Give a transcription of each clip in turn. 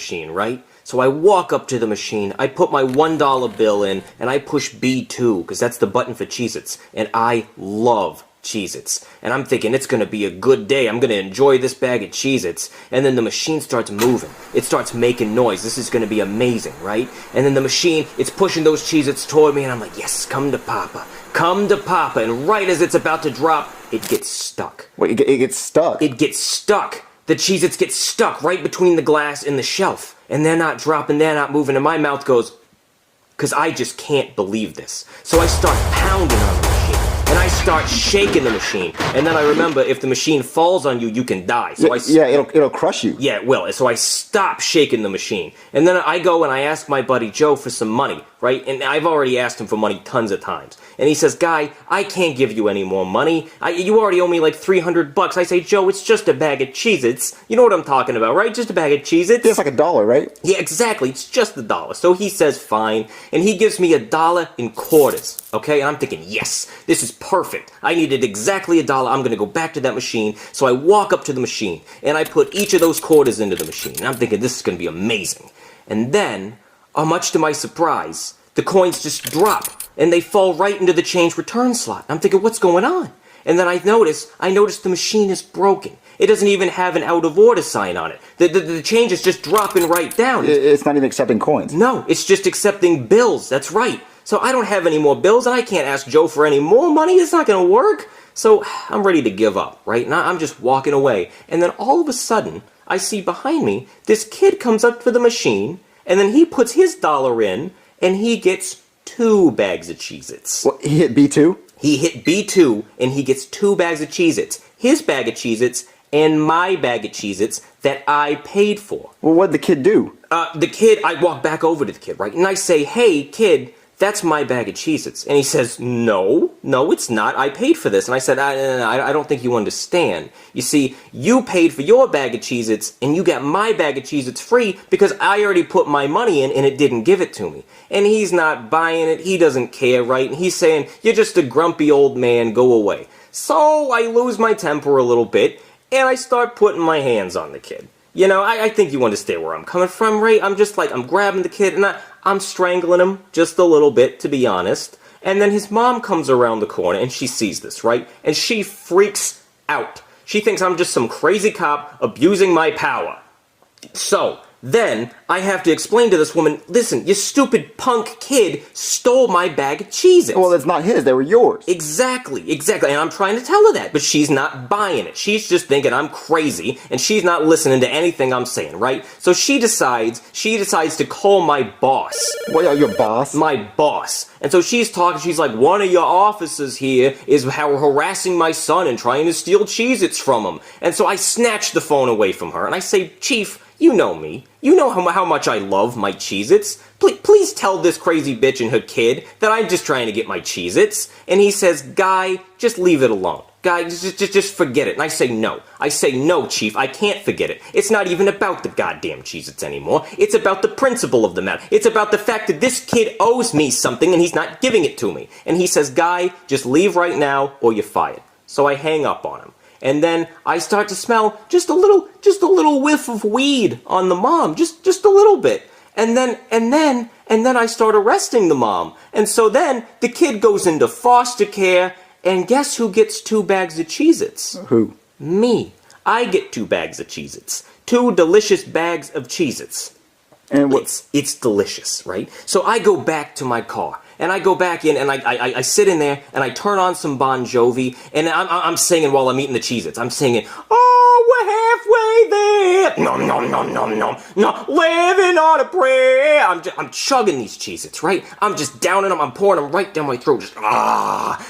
machine, right? So I walk up to the machine, I put my $1 bill in, and I push B2, because that's the button for Cheez-Its. And I love Cheez-Its. And I'm thinking, it's going to be a good day. I'm going to enjoy this bag of Cheez-Its. And then the machine starts moving. It starts making noise. This is going to be amazing, right? And then the machine, it's pushing those Cheez-Its toward me, and I'm like, yes, come to Papa. Come to Papa. And right as it's about to drop, it gets stuck. Wait, it gets stuck? It gets stuck. The Cheez-Its get stuck right between the glass and the shelf. And they're not dropping, they're not moving, and my mouth goes, because I just can't believe this. So I start pounding on the machine, and I start shaking the machine. And then I remember, if the machine falls on you, you can die. So it'll crush you. Yeah, it will. So I stop shaking the machine. And then I go and I ask my buddy Joe for some money, right? And I've already asked him for money tons of times. And he says, Guy, I can't give you any more money. You already owe me like $300. I say, Joe, it's just a bag of Cheez-Its. You know what I'm talking about, right? Just a bag of Cheez-Its. It's like $1, right? Yeah, exactly. It's just $1. So he says, fine. And he gives me $1 in quarters. Okay? And I'm thinking, yes, this is perfect. I needed exactly $1. I'm going to go back to that machine. So I walk up to the machine. And I put each of those quarters into the machine. And I'm thinking, this is going to be amazing. And then, much to my surprise, the coins just drop. And they fall right into the change return slot. I'm thinking, what's going on? And then I notice the machine is broken. It doesn't even have an out of order sign on it. The change is just dropping right down. It's not even accepting coins. No, it's just accepting bills. That's right. So I don't have any more bills, and I can't ask Joe for any more money. It's not going to work. So I'm ready to give up, right? Now I'm just walking away. And then all of a sudden, I see behind me, this kid comes up to the machine, and then he puts his dollar in, and he gets 2 bags of Cheez-Its. Well, he hit B2? He hit B2, and he gets 2 bags of Cheez-Its. His bag of Cheez-Its and my bag of Cheez-Its that I paid for. Well, what'd the kid do? I walk back over to the kid, right? And I say, hey, kid, that's my bag of Cheez-Its. And he says, no, it's not. I paid for this. And I said, I don't think you understand. You see, you paid for your bag of Cheez-Its, and you got my bag of Cheez-Its free because I already put my money in and it didn't give it to me. And he's not buying it. He doesn't care, right? And he's saying, you're just a grumpy old man. Go away. So I lose my temper a little bit, and I start putting my hands on the kid. You know, I think you understand where I'm coming from, right? I'm just like, I'm grabbing the kid, and I'm strangling him just a little bit, to be honest. And then his mom comes around the corner, and she sees this, right? And she freaks out. She thinks I'm just some crazy cop abusing my power. So, then, I have to explain to this woman, listen, you stupid punk kid stole my bag of Cheez-Its. Well, it's not his, they were yours. Exactly. And I'm trying to tell her that, but she's not buying it. She's just thinking I'm crazy, and she's not listening to anything I'm saying, right? So she decides to call my boss. What, your boss? My boss. And so she's talking, she's like, one of your officers here is harassing my son and trying to steal Cheez-Its from him. And so I snatch the phone away from her, and I say, Chief, you know me. You know how much I love my Cheez-Its. Please tell this crazy bitch and her kid that I'm just trying to get my Cheez-Its. And he says, Guy, just leave it alone. Guy, just forget it. And I say, no. I say, no, Chief, I can't forget it. It's not even about the goddamn Cheez-Its anymore. It's about the principle of the matter. It's about the fact that this kid owes me something and he's not giving it to me. And he says, Guy, just leave right now or you're fired. So I hang up on him. And then I start to smell just a little whiff of weed on the mom, just a little bit. And then I start arresting the mom. And so then the kid goes into foster care, and guess who gets 2 bags of Cheez-Its? Who? Me. I get 2 bags of Cheez-Its. 2 delicious bags of Cheez-Its. And what? It's delicious, right? So I go back to my car. And I go back in, and I sit in there, and I turn on some Bon Jovi, and I'm singing while I'm eating the Cheez-Its. I'm singing, oh, we're halfway there, nom, nom, nom, nom, nom, nom, living on a prayer. I'm chugging these Cheez-Its, right? I'm just downing them, I'm pouring them right down my throat, just,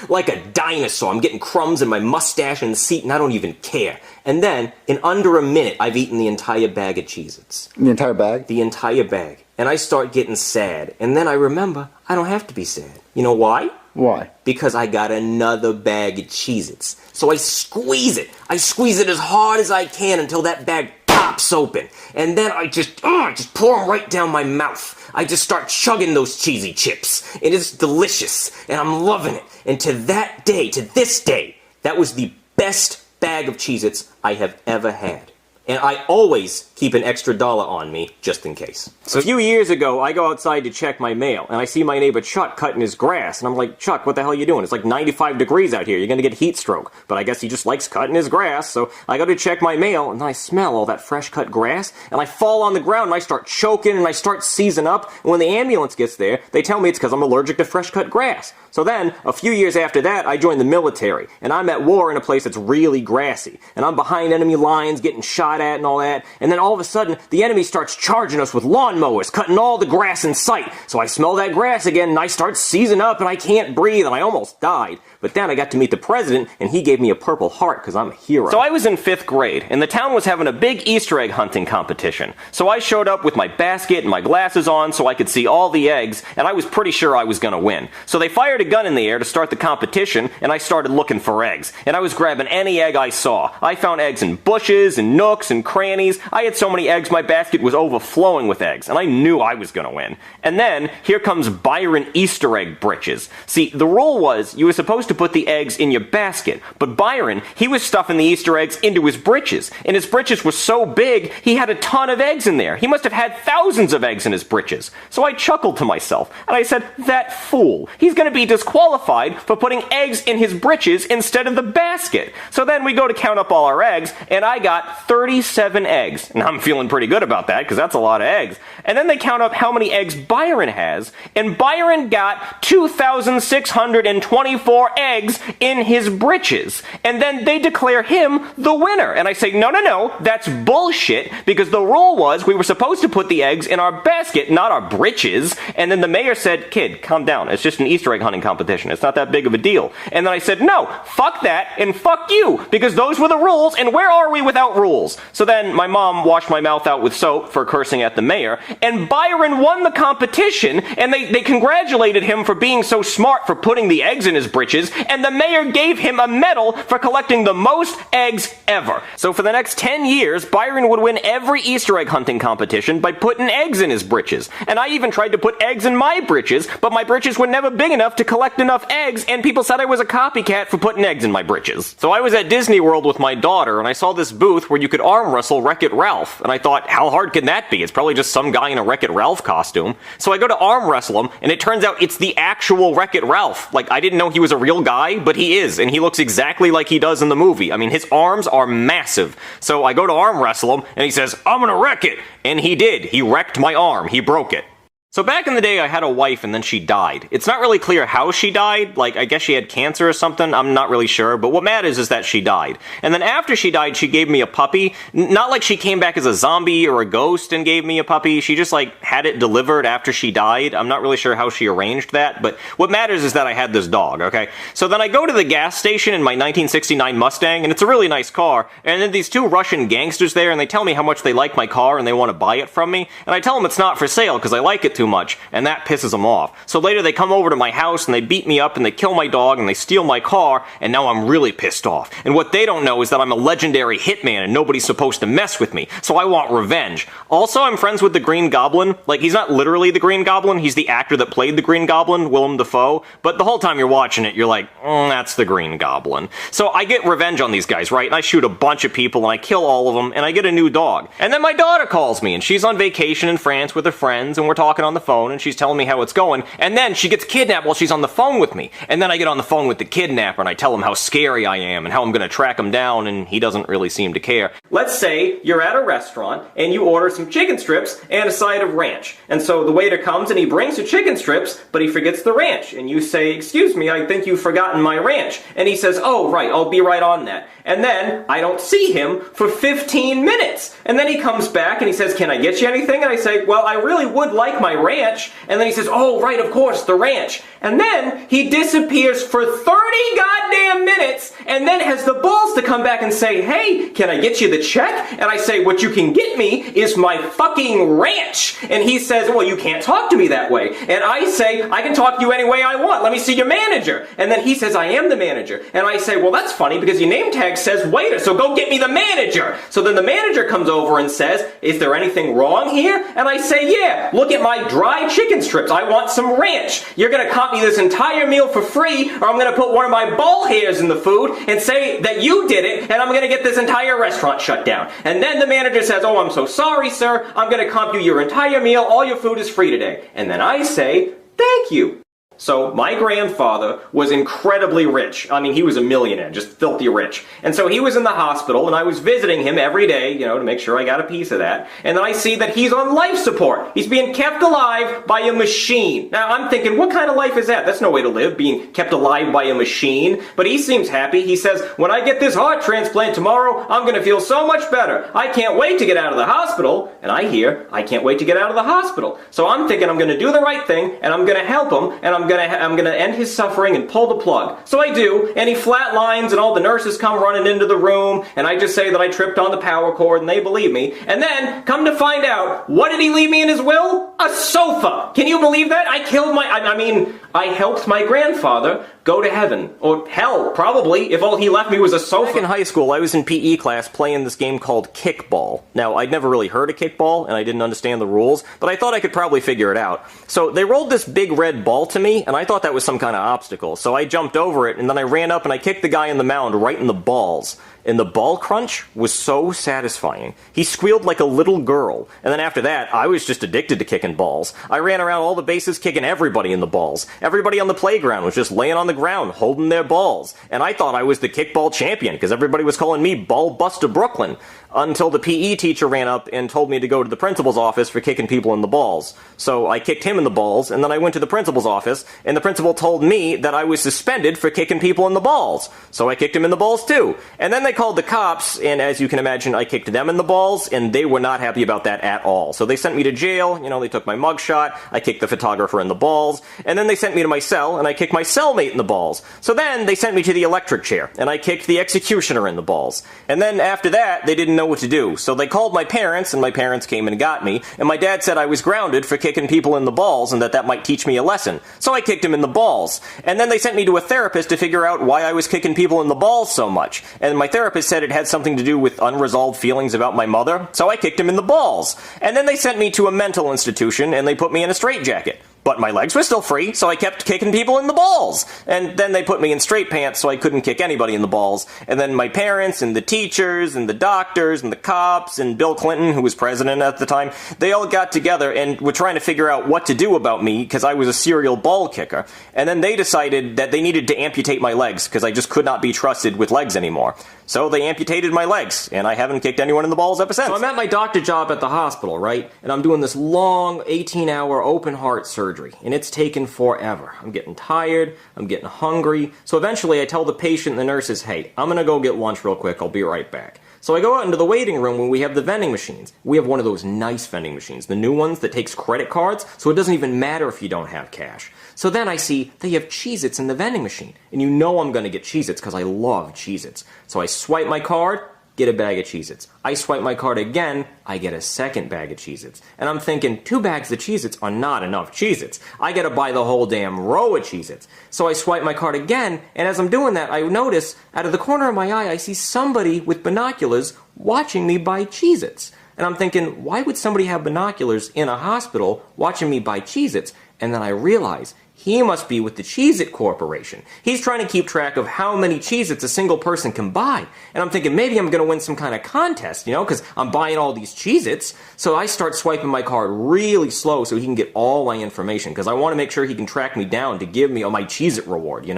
like a dinosaur. I'm getting crumbs in my mustache and the seat, and I don't even care. And then, in under a minute, I've eaten the entire bag of Cheez-Its. The entire bag? The entire bag. And I start getting sad. And then I remember, I don't have to be sad. You know why? Why? Because I got another bag of Cheez-Its. So I squeeze it. I squeeze it as hard as I can until that bag pops open. And then I just pour them right down my mouth. I just start chugging those cheesy chips. It is delicious. And I'm loving it. And to this day, that was the best bag of Cheez-Its I have ever had. and I always keep an extra $1 on me, just in case. So a few years ago, I go outside to check my mail, and I see my neighbor Chuck cutting his grass, and I'm like, Chuck, what the hell are you doing? It's like 95 degrees out here, you're gonna get heat stroke. But I guess he just likes cutting his grass, so I go to check my mail, and then I smell all that fresh cut grass, and I fall on the ground, and I start choking, and I start seizing up, and when the ambulance gets there, they tell me it's because I'm allergic to fresh cut grass. So then, a few years after that, I joined the military, and I'm at war in a place that's really grassy, and I'm behind enemy lines, getting shot at and all that, and then all of a sudden, the enemy starts charging us with lawnmowers, cutting all the grass in sight. So I smell that grass again, and I start seizing up, and I can't breathe, and I almost died. But then I got to meet the president, and he gave me a Purple Heart, because I'm a hero. So I was in 5th grade, and the town was having a big Easter egg hunting competition. So I showed up with my basket and my glasses on so I could see all the eggs, and I was pretty sure I was gonna win. So they fired a gun in the air to start the competition, and I started looking for eggs. And I was grabbing any egg I saw. I found eggs in bushes, and nooks, and crannies. I had so many eggs, my basket was overflowing with eggs, and I knew I was gonna win. And then, here comes Byron Easter egg britches. See, the rule was, you were supposed to put the eggs in your basket, but Byron, he was stuffing the Easter eggs into his britches, and his britches were so big, he had a ton of eggs in there. He must have had thousands of eggs in his britches. So I chuckled to myself, and I said, that fool, he's gonna be disqualified for putting eggs in his britches instead of the basket. So then we go to count up all our eggs, and I got 37 eggs. And I'm feeling pretty good about that, because that's a lot of eggs. And then they count up how many eggs Byron has, and Byron got 2,624 eggs in his britches. And then they declare him the winner. And I say, no, no, no, that's bullshit, because the rule was we were supposed to put the eggs in our basket, not our britches. And then the mayor said, kid, calm down, it's just an Easter egg hunting competition, it's not that big of a deal. And then I said, no, fuck that, and fuck you, because those were the rules, and where are we without rules? So then my mom washed my mouth out with soap for cursing at the mayor, and Byron won the competition, and they congratulated him for being so smart for putting the eggs in his britches, and the mayor gave him a medal for collecting the most eggs ever. So for the next 10 years, Byron would win every Easter egg hunting competition by putting eggs in his britches. And I even tried to put eggs in my britches, but my britches were never big enough to collect enough eggs, and people said I was a copycat for putting eggs in my britches. So I was at Disney World with my daughter, and I saw this booth where you could arm wrestle Wreck-It Ralph, and I thought, how hard can that be? It's probably just some guy in a Wreck-It Ralph costume. So I go to arm wrestle him, and it turns out it's the actual Wreck-It Ralph. Like, I didn't know he was a real guy, but he is, and he looks exactly like he does in the movie. I mean, his arms are massive. So I go to arm wrestle him, and he says, I'm gonna wreck it! And he did. He wrecked my arm. He broke it. So back in the day, I had a wife and then she died. It's not really clear how she died, like I guess she had cancer or something, I'm not really sure, but what matters is that she died. And then after she died, she gave me a puppy. Not like she came back as a zombie or a ghost and gave me a puppy, she just like had it delivered after she died. I'm not really sure how she arranged that, but what matters is that I had this dog, okay? So then I go to the gas station in my 1969 Mustang, and it's a really nice car, and then these two Russian gangsters there, and they tell me how much they like my car and they want to buy it from me, and I tell them it's not for sale because I like it too much, and that pisses them off. So later they come over to my house and they beat me up and they kill my dog and they steal my car, and now I'm really pissed off. And what they don't know is that I'm a legendary hitman and nobody's supposed to mess with me, so I want revenge. Also, I'm friends with the Green Goblin. Like, he's not literally the Green Goblin, he's the actor that played the Green Goblin, Willem Dafoe, but the whole time you're watching it, you're like, that's the Green Goblin. So I get revenge on these guys, right? And I shoot a bunch of people and I kill all of them and I get a new dog. And then my daughter calls me and she's on vacation in France with her friends and we're talking on the phone and she's telling me how it's going, and then she gets kidnapped while she's on the phone with me. And then I get on the phone with the kidnapper and I tell him how scary I am and how I'm gonna track him down, and he doesn't really seem to care. Let's say you're at a restaurant and you order some chicken strips and a side of ranch. And so the waiter comes and he brings you chicken strips, but he forgets the ranch. And you say, excuse me, I think you've forgotten my ranch. And he says, oh, right, I'll be right on that. And then I don't see him for 15 minutes. And then he comes back and he says, can I get you anything? And I say, well, I really would like my ranch. And then he says, oh, right, of course, the ranch. And then he disappears for 30 goddamn minutes and then has the balls to come back and say, hey, can I get you the check? And I say, what you can get me is my fucking ranch. And he says, well, you can't talk to me that way. And I say, I can talk to you any way I want. Let me see your manager. And then he says, I am the manager. And I say, well, that's funny because your name tag says waiter, so go get me the manager. So then the manager comes over and says, is there anything wrong here? And I say, yeah, look at my dry chicken strips. I want some ranch. You're gonna comp me this entire meal for free, or I'm gonna put one of my ball hairs poison the food and say that you did it, and I'm going to get this entire restaurant shut down. And then the manager says, oh, I'm so sorry, sir. I'm going to comp you your entire meal. All your food is free today. And then I say, thank you. So my grandfather was incredibly rich. I mean, he was a millionaire, just filthy rich. And so he was in the hospital, and I was visiting him every day, to make sure I got a piece of that. And then I see that he's on life support. He's being kept alive by a machine. Now, I'm thinking, what kind of life is that? That's no way to live, being kept alive by a machine. But he seems happy. He says, when I get this heart transplant tomorrow, I'm going to feel so much better. I can't wait to get out of the hospital. And I hear, I can't wait to get out of the hospital. So I'm thinking I'm going to do the right thing, and I'm going to help him, and I'm going to end his suffering and pull the plug. So I do, and he flatlines, and all the nurses come running into the room, and I just say that I tripped on the power cord, and they believe me. And then, come to find out, what did he leave me in his will? A sofa! Can you believe that? I helped my grandfather go to heaven. Or hell, probably, if all he left me was a sofa. Back in high school, I was in PE class playing this game called kickball. Now, I'd never really heard of kickball, and I didn't understand the rules, but I thought I could probably figure it out. So they rolled this big red ball to me, and I thought that was some kind of obstacle. So I jumped over it, and then I ran up and I kicked the guy in the mound right in the balls. And the ball crunch was so satisfying. He squealed like a little girl. And then after that, I was just addicted to kicking balls. I ran around all the bases kicking everybody in the balls. Everybody on the playground was just laying on the ground holding their balls. And I thought I was the kickball champion because everybody was calling me Ball Buster Brooklyn. Until the PE teacher ran up and told me to go to the principal's office for kicking people in the balls. So I kicked him in the balls, and then I went to the principal's office, and the principal told me that I was suspended for kicking people in the balls. So I kicked him in the balls too. And then they called the cops, and as you can imagine, I kicked them in the balls, and they were not happy about that at all. So they sent me to jail, they took my mugshot, I kicked the photographer in the balls, and then they sent me to my cell, and I kicked my cellmate in the balls. So then they sent me to the electric chair, and I kicked the executioner in the balls. And then after that, they didn't know what to do. So they called my parents, and my parents came and got me, and my dad said I was grounded for kicking people in the balls and that might teach me a lesson. So I kicked him in the balls. And then they sent me to a therapist to figure out why I was kicking people in the balls so much. And my therapist said it had something to do with unresolved feelings about my mother, so I kicked him in the balls. And then they sent me to a mental institution, and they put me in a straitjacket. But my legs were still free, so I kept kicking people in the balls. And then they put me in straight pants, so I couldn't kick anybody in the balls. And then my parents, and the teachers, and the doctors, and the cops, and Bill Clinton, who was president at the time, they all got together and were trying to figure out what to do about me, because I was a serial ball kicker. And then they decided that they needed to amputate my legs, because I just could not be trusted with legs anymore. So they amputated my legs, and I haven't kicked anyone in the balls ever since. So I'm at my doctor job at the hospital, right? And I'm doing this long 18-hour open heart surgery, and it's taken forever. I'm getting tired, I'm getting hungry, so eventually I tell the patient and the nurses, hey, I'm gonna go get lunch real quick, I'll be right back. So I go out into the waiting room where we have the vending machines. We have one of those nice vending machines, the new ones that takes credit cards, so it doesn't even matter if you don't have cash. So then I see they have Cheez-Its in the vending machine, and I'm gonna get Cheez-Its because I love Cheez-Its. So I swipe my card, get a bag of Cheez-Its. I swipe my card again, I get a second bag of Cheez-Its. And I'm thinking, 2 bags of Cheez-Its are not enough Cheez-Its. I gotta buy the whole damn row of Cheez-Its. So I swipe my card again, and as I'm doing that, I notice, out of the corner of my eye, I see somebody with binoculars watching me buy Cheez-Its. And I'm thinking, why would somebody have binoculars in a hospital watching me buy Cheez-Its? And then I realize, he must be with the Cheez-It Corporation. He's trying to keep track of how many Cheez-Its a single person can buy. And I'm thinking, maybe I'm going to win some kind of contest, because I'm buying all these Cheez-Its. So I start swiping my card really slow so he can get all my information, because I want to make sure he can track me down to give me my Cheez-It reward,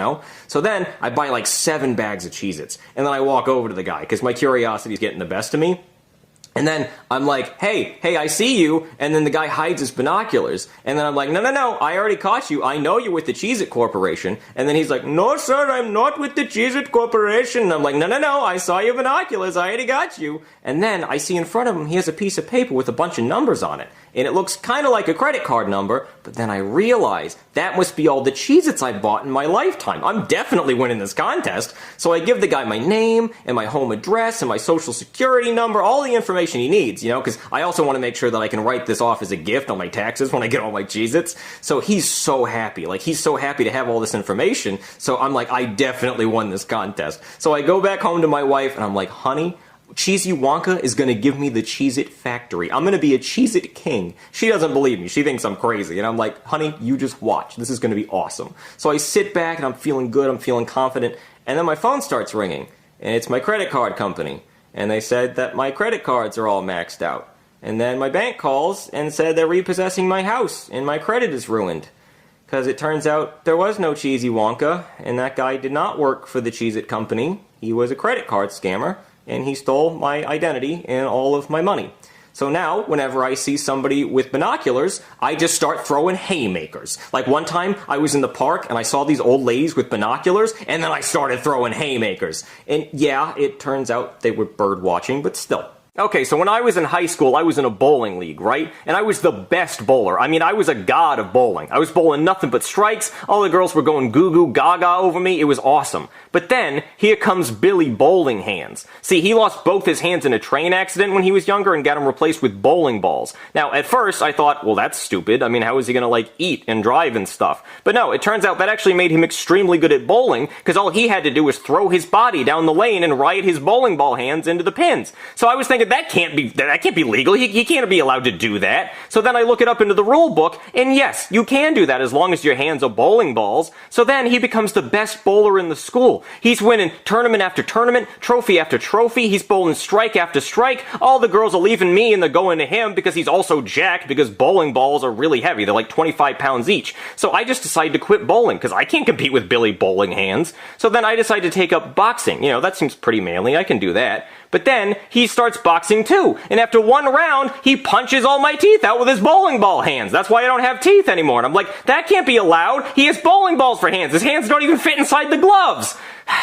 So then I buy like 7 bags of Cheez-Its. And then I walk over to the guy, because my curiosity is getting the best of me. And then I'm like, hey, I see you. And then the guy hides his binoculars. And then I'm like, no, I already caught you. I know you're with the Cheez-It Corporation. And then he's like, no, sir, I'm not with the Cheez-It Corporation. And I'm like, no, I saw your binoculars. I already got you. And then I see in front of him, he has a piece of paper with a bunch of numbers on it. And it looks kind of like a credit card number, but then I realize that must be all the Cheez-Its I bought in my lifetime. I'm definitely winning this contest. So I give the guy my name, and my home address, and my social security number, all the information he needs, because I also want to make sure that I can write this off as a gift on my taxes when I get all my Cheez-Its. So he's so happy. He's so happy to have all this information. So I'm like, I definitely won this contest. So I go back home to my wife, and I'm like, honey, Cheesy Wonka is gonna give me the Cheez-It factory. I'm gonna be a Cheez-It king. She doesn't believe me. She thinks I'm crazy. And I'm like, honey, you just watch. This is gonna be awesome. So I sit back and I'm feeling good. I'm feeling confident. And then my phone starts ringing. And it's my credit card company. And they said that my credit cards are all maxed out. And then my bank calls and said they're repossessing my house and my credit is ruined. Because it turns out there was no Cheesy Wonka, and that guy did not work for the Cheez-It company. He was a credit card scammer, and he stole my identity and all of my money. So now, whenever I see somebody with binoculars, I just start throwing haymakers. Like one time, I was in the park and I saw these old ladies with binoculars, and then I started throwing haymakers. And yeah, it turns out they were bird watching, but still. Okay, so when I was in high school, I was in a bowling league, right? And I was the best bowler. I mean, I was a god of bowling. I was bowling nothing but strikes. All the girls were going goo-goo gaga over me. It was awesome. But then, here comes Billy Bowling Hands. See, he lost both his hands in a train accident when he was younger and got them replaced with bowling balls. Now, at first, I thought, well, that's stupid. I mean, how is he gonna, like, eat and drive and stuff? But no, it turns out that actually made him extremely good at bowling, because all he had to do was throw his body down the lane and ride his bowling ball hands into the pins. So I was thinking, that can't be legal. He can't be allowed to do that. So then I look it up into the rule book, and yes, you can do that as long as your hands are bowling balls. So then he becomes the best bowler in the school. He's winning tournament after tournament, trophy after trophy. He's bowling strike after strike. All the girls are leaving me and they're going to him because he's also jacked, because bowling balls are really heavy. They're like 25 pounds each. So I just decided to quit bowling because I can't compete with Billy Bowling Hands. So then I decided to take up boxing. You know, that seems pretty manly. I can do that. But then, he starts boxing too, and after one round, he punches all my teeth out with his bowling ball hands. That's why I don't have teeth anymore. And I'm like, that can't be allowed. He has bowling balls for hands. His hands don't even fit inside the gloves.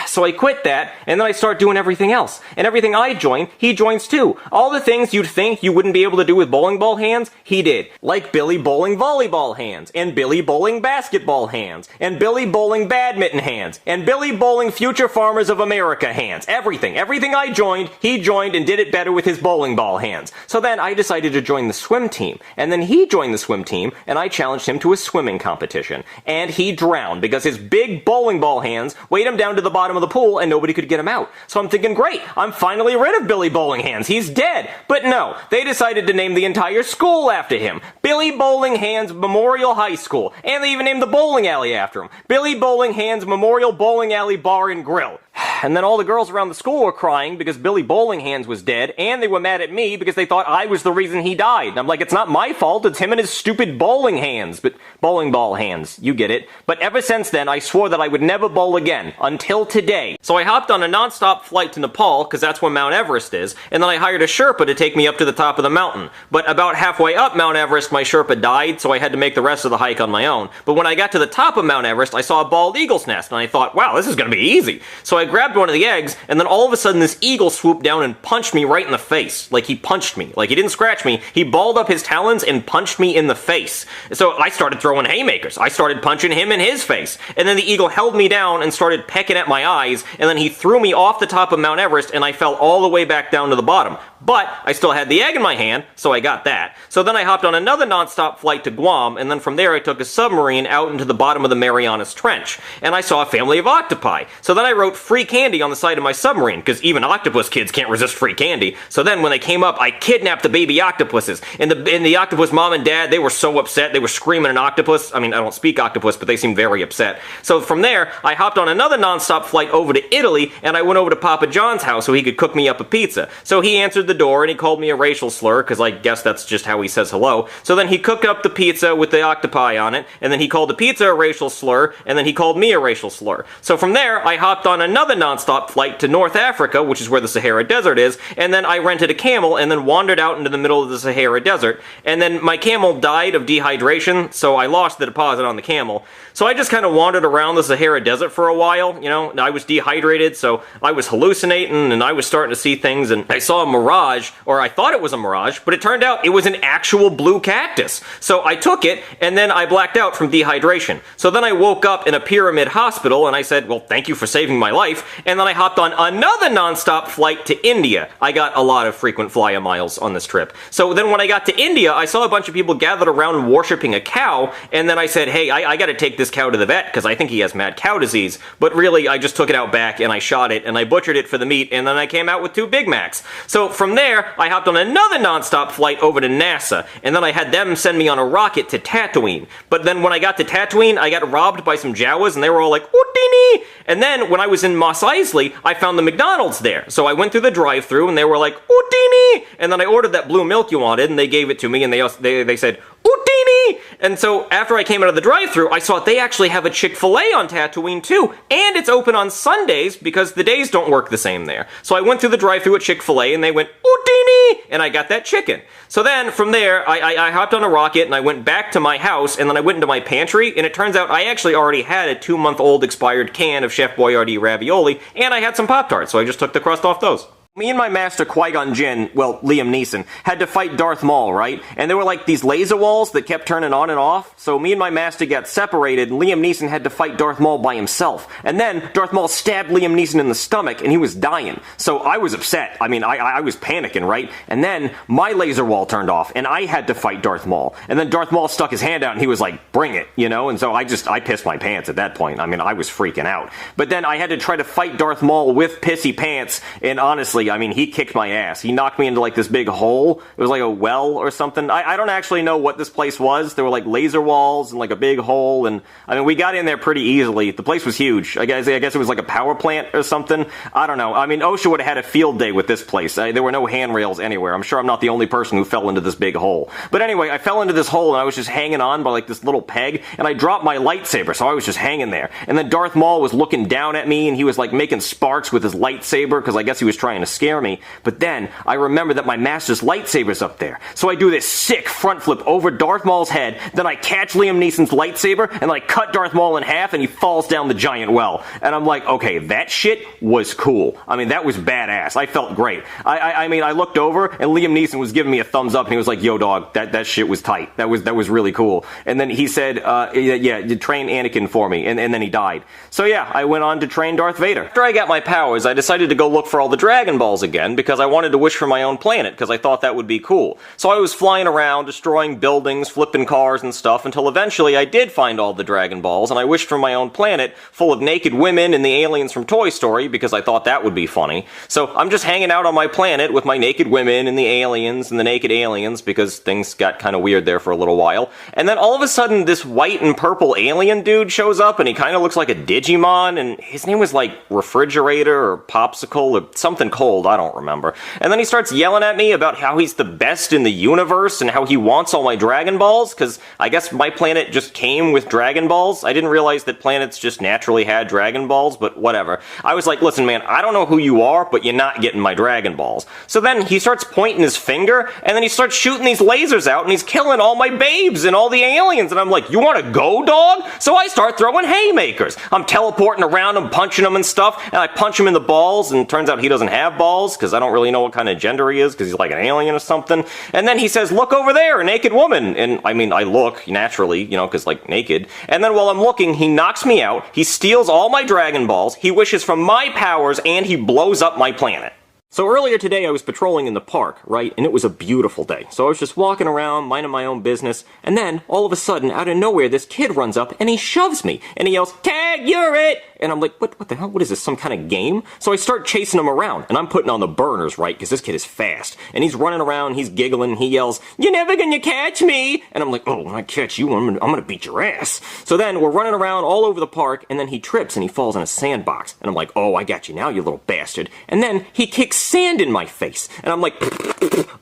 So I quit that, and then I start doing everything else. And everything I join, he joins too. All the things you'd think you wouldn't be able to do with bowling ball hands, he did. Like Billy Bowling volleyball hands, and Billy Bowling basketball hands, and Billy Bowling badminton hands, and Billy Bowling Future Farmers of America hands. Everything. Everything I joined, he joined and did it better with his bowling ball hands. So then I decided to join the swim team. And then he joined the swim team, and I challenged him to a swimming competition. And he drowned because his big bowling ball hands weighed him down to the bottom of the pool and nobody could get him out. So I'm thinking, great, I'm finally rid of Billy Bowling Hands. He's dead. But no, they decided to name the entire school after him. Billy Bowling Hands Memorial High School. And they even named the bowling alley after him. Billy Bowling Hands Memorial Bowling Alley Bar and Grill. And then all the girls around the school were crying because Billy Bowling Hands was dead, and they were mad at me because they thought I was the reason he died. And I'm like, it's not my fault, it's him and his stupid bowling hands. But bowling ball hands, you get it. But ever since then, I swore that I would never bowl again, until today. So I hopped on a non-stop flight to Nepal, because that's where Mount Everest is, and then I hired a Sherpa to take me up to the top of the mountain. But about halfway up Mount Everest, my Sherpa died, so I had to make the rest of the hike on my own. But when I got to the top of Mount Everest, I saw a bald eagle's nest, and I thought, wow, this is gonna be easy. So I grabbed one of the eggs, and then all of a sudden this eagle swooped down and punched me right in the face. Like, he punched me. Like, he didn't scratch me. He balled up his talons and punched me in the face. So I started throwing haymakers. I started punching him in his face. And then the eagle held me down and started pecking at my eyes, and then he threw me off the top of Mount Everest, and I fell all the way back down to the bottom. But I still had the egg in my hand, so I got that. So then I hopped on another non-stop flight to Guam, and then from there I took a submarine out into the bottom of the Marianas Trench. And I saw a family of octopi. So then I wrote free candy on the side of my submarine, because even octopus kids can't resist free candy. So then when they came up, I kidnapped the baby octopuses. And the octopus mom and dad, they were so upset. They were screaming an octopus. I mean, I don't speak octopus, but they seemed very upset. So from there, I hopped on another non-stop flight over to Italy, and I went over to Papa John's house so he could cook me up a pizza. So he answered the door, and he called me a racial slur, because I guess that's just how he says hello. So then he cooked up the pizza with the octopi on it, and then he called the pizza a racial slur, and then he called me a racial slur. So from there, I hopped on another non-stop flight to North Africa, which is where the Sahara Desert is, and then I rented a camel and then wandered out into the middle of the Sahara Desert, and then my camel died of dehydration, so I lost the deposit on the camel. So I just kind of wandered around the Sahara Desert for a while, you know. I was dehydrated, so I was hallucinating, and I was starting to see things, and I saw a mirage mirage, or I thought it was a mirage, but it turned out it was an actual blue cactus. So I took it, and then I blacked out from dehydration. So then I woke up in a pyramid hospital, and I said, well, thank you for saving my life, and then I hopped on another nonstop flight to India. I got a lot of frequent flyer miles on this trip. So then when I got to India, I saw a bunch of people gathered around worshipping a cow, and then I said, hey, I gotta take this cow to the vet, because I think he has mad cow disease. But really, I just took it out back, and I shot it, and I butchered it for the meat, and then I came out with 2 Big Macs. So from there, I hopped on another nonstop flight over to NASA, and then I had them send me on a rocket to Tatooine. But then when I got to Tatooine, I got robbed by some Jawas, and they were all like, Houdini! And then when I was in Mos Eisley, I found the McDonald's there. So I went through the drive-thru, and they were like, Houdini! And then I ordered that blue milk you wanted, and they gave it to me, and they said, Houdini! And so after I came out of the drive-thru, I saw they actually have a Chick-fil-A on Tatooine too, and it's open on Sundays because the days don't work the same there. So I went through the drive-thru at Chick-fil-A, and they went, Houdini! And I got that chicken. So then, from there, I hopped on a rocket, and I went back to my house, and then I went into my pantry, and it turns out I actually already had a 2-month-old expired can of Chef Boyardee ravioli, and I had some Pop-Tarts, so I just took the crust off those. Me and my master Qui-Gon Jinn, well, Liam Neeson, had to fight Darth Maul, right? And there were like these laser walls that kept turning on and off, so me and my master got separated, and Liam Neeson had to fight Darth Maul by himself. And then Darth Maul stabbed Liam Neeson in the stomach, and he was dying. So I was upset. I mean, I was panicking, right? And then my laser wall turned off, and I had to fight Darth Maul. And then Darth Maul stuck his hand out, and he was like, bring it, you know? And so I pissed my pants at that point. I mean, I was freaking out. But then I had to try to fight Darth Maul with pissy pants, and honestly, I mean, he kicked my ass. He knocked me into like this big hole. It was like a well or something. I don't actually know what this place was. There were like laser walls and like a big hole, and I mean, we got in there pretty easily. The place was huge. I guess it was like a power plant or something. I don't know. I mean, OSHA would have had a field day with this place. There were no handrails anywhere. I'm sure I'm not the only person who fell into this big hole. But anyway, I fell into this hole, and I was just hanging on by like this little peg, and I dropped my lightsaber, so I was just hanging there. And then Darth Maul was looking down at me, and he was like making sparks with his lightsaber, because I guess he was trying to scare me. But then, I remember that my master's lightsaber's up there. So I do this sick front flip over Darth Maul's head, then I catch Liam Neeson's lightsaber, and I cut Darth Maul in half, and he falls down the giant well. And I'm like, okay, that shit was cool. I mean, that was badass. I felt great. I mean, I looked over, and Liam Neeson was giving me a thumbs up, and he was like, yo, dog, that shit was tight. That was really cool. And then he said, yeah, train Anakin for me, and then he died. So yeah, I went on to train Darth Vader. After I got my powers, I decided to go look for all the Dragon Balls again, because I wanted to wish for my own planet, because I thought that would be cool. So I was flying around, destroying buildings, flipping cars and stuff, until eventually I did find all the Dragon Balls, and I wished for my own planet, full of naked women and the aliens from Toy Story, because I thought that would be funny. So I'm just hanging out on my planet with my naked women and the aliens and the naked aliens, because things got kind of weird there for a little while. And then all of a sudden, this white and purple alien dude shows up, and he kind of looks like a Digimon, and his name was like Refrigerator or Popsicle or something cold, I don't remember. And then he starts yelling at me about how he's the best in the universe and how he wants all my Dragon Balls, because I guess my planet just came with Dragon Balls. I didn't realize that planets just naturally had Dragon Balls, but whatever. I was like, listen man, I don't know who you are, but you're not getting my Dragon Balls. So then he starts pointing his finger, and then he starts shooting these lasers out, and he's killing all my babes and all the aliens, and I'm like, you want to go, dog? So I start throwing haymakers. I'm teleporting around him, punching him and stuff, and I punch him in the balls, and it turns out he doesn't have balls, because I don't really know what kind of gender he is, because he's like an alien or something. And then he says, look over there, a naked woman. And I mean, I look, naturally, you know, because like naked. And then while I'm looking, he knocks me out, he steals all my Dragon Balls, he wishes for my powers, and he blows up my planet. So earlier today I was patrolling in the park, right, and it was a beautiful day. So I was just walking around, minding my own business, and then, all of a sudden, out of nowhere, this kid runs up, and he shoves me, and he yells, "Tag, you're it!" And I'm like, what the hell, what is this, some kind of game? So I start chasing him around, and I'm putting on the burners, right, because this kid is fast. And he's running around, he's giggling, he yells, "You're never gonna catch me!" And I'm like, oh, when I catch you, I'm gonna beat your ass. So then, we're running around all over the park, and then he trips, and he falls in a sandbox. And I'm like, oh, I got you now, you little bastard. And then, he kicks sand in my face. And I'm like,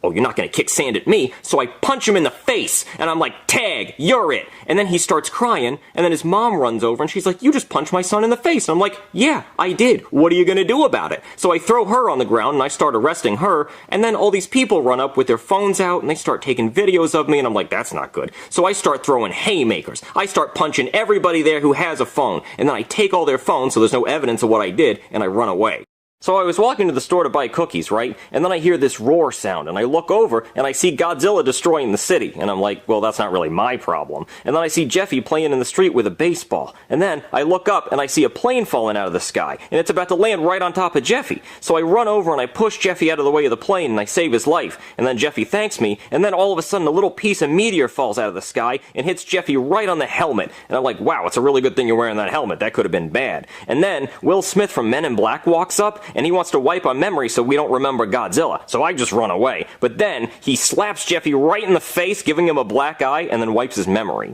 oh, you're not gonna kick sand at me. So I punch him in the face, and I'm like, tag, you're it. And then he starts crying, and then his mom runs over, and she's like, you just punched my son in the face. And I'm like, yeah, I did. What are you gonna do about it? So I throw her on the ground, and I start arresting her, and then all these people run up with their phones out, and they start taking videos of me, and I'm like, that's not good. So I start throwing haymakers. I start punching everybody there who has a phone, and then I take all their phones, so there's no evidence of what I did, and I run away. So I was walking to the store to buy cookies, right? And then I hear this roar sound, and I look over, and I see Godzilla destroying the city. And I'm like, well, that's not really my problem. And then I see Jeffy playing in the street with a baseball. And then I look up, and I see a plane falling out of the sky, and it's about to land right on top of Jeffy. So I run over, and I push Jeffy out of the way of the plane, and I save his life. And then Jeffy thanks me, and then all of a sudden a little piece of meteor falls out of the sky, and hits Jeffy right on the helmet. And I'm like, wow, it's a really good thing you're wearing that helmet. That could have been bad. And then Will Smith from Men in Black walks up, and he wants to wipe our memory so we don't remember Godzilla. So I just run away. But then he slaps Jeffy right in the face, giving him a black eye, and then wipes his memory.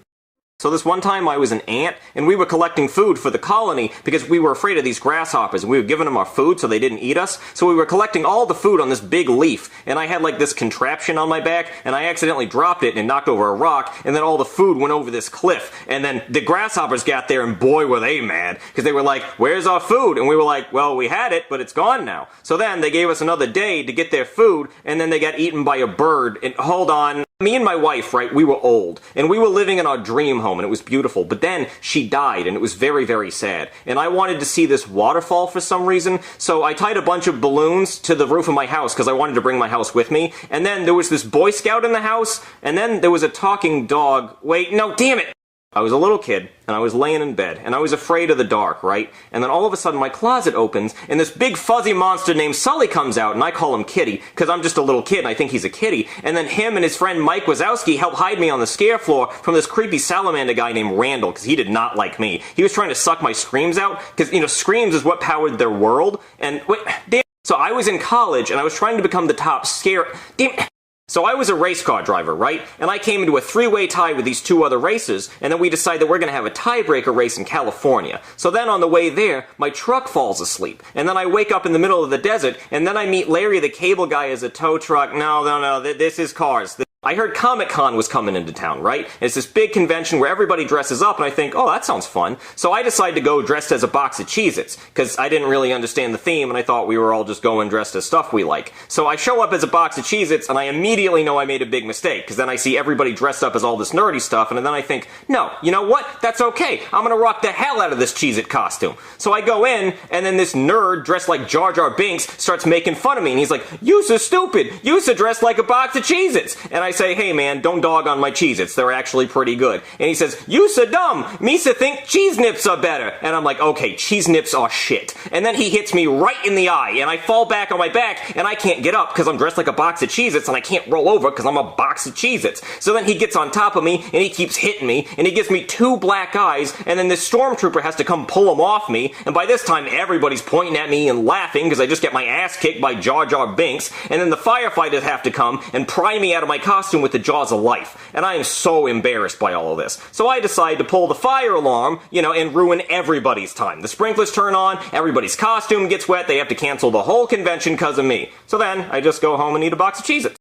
So this one time I was an ant, and we were collecting food for the colony because we were afraid of these grasshoppers, and we were giving them our food so they didn't eat us. So we were collecting all the food on this big leaf, and I had like this contraption on my back, and I accidentally dropped it and knocked over a rock, and then all the food went over this cliff. And then the grasshoppers got there, and boy were they mad, because they were like, where's our food? And we were like, well, we had it, but it's gone now. So then they gave us another day to get their food, and then they got eaten by a bird. And hold on. Me and my wife, right, we were old, and we were living in our dream home, and it was beautiful, but then she died, and it was very, very sad, and I wanted to see this waterfall for some reason, so I tied a bunch of balloons to the roof of my house, because I wanted to bring my house with me, and then there was this Boy Scout in the house, and then there was a talking dog. Wait, no, damn it! I was a little kid, and I was laying in bed, and I was afraid of the dark, right? And then all of a sudden my closet opens, and this big fuzzy monster named Sully comes out, and I call him Kitty, because I'm just a little kid and I think he's a kitty, and then him and his friend Mike Wazowski help hide me on the scare floor from this creepy salamander guy named Randall, because he did not like me. He was trying to suck my screams out, because, you know, screams is what powered their world, and wait, damn. So I was in college, and I was trying to become the top So I was a race car driver, right? And I came into a three-way tie with these two other racers, and then we decided that we're going to have a tiebreaker race in California. So then on the way there, my truck falls asleep, and then I wake up in the middle of the desert, and then I meet Larry the cable guy as a tow truck. No, this is cars. I heard Comic-Con was coming into town, right? It's this big convention where everybody dresses up, and I think, oh, that sounds fun. So I decided to go dressed as a box of Cheez-Its, because I didn't really understand the theme, and I thought we were all just going dressed as stuff we like. So I show up as a box of Cheez-Its, and I immediately know I made a big mistake, because then I see everybody dressed up as all this nerdy stuff, and then I think, no, you know what? That's okay. I'm gonna rock the hell out of this Cheez-It costume. So I go in, and then this nerd dressed like Jar Jar Binks starts making fun of me, and he's like, you so stupid! You so dressed like a box of Cheez-Its! And I say, hey man, don't dog on my Cheez-Its, they're actually pretty good. And he says, you so dumb, me so think cheese nips are better. And I'm like, okay, cheese nips are shit. And then he hits me right in the eye, and I fall back on my back, and I can't get up because I'm dressed like a box of Cheez-Its, and I can't roll over because I'm a box of Cheez-Its. So then he gets on top of me, and he keeps hitting me, and he gives me two black eyes, and then this stormtrooper has to come pull him off me, and by this time everybody's pointing at me and laughing because I just get my ass kicked by Jar Jar Binks, and then the firefighters have to come and pry me out of my costume with the jaws of life, and I am so embarrassed by all of this. So I decide to pull the fire alarm, and ruin everybody's time. The sprinklers turn on, everybody's costume gets wet, they have to cancel the whole convention because of me. So then, I just go home and eat a box of Cheez-Its.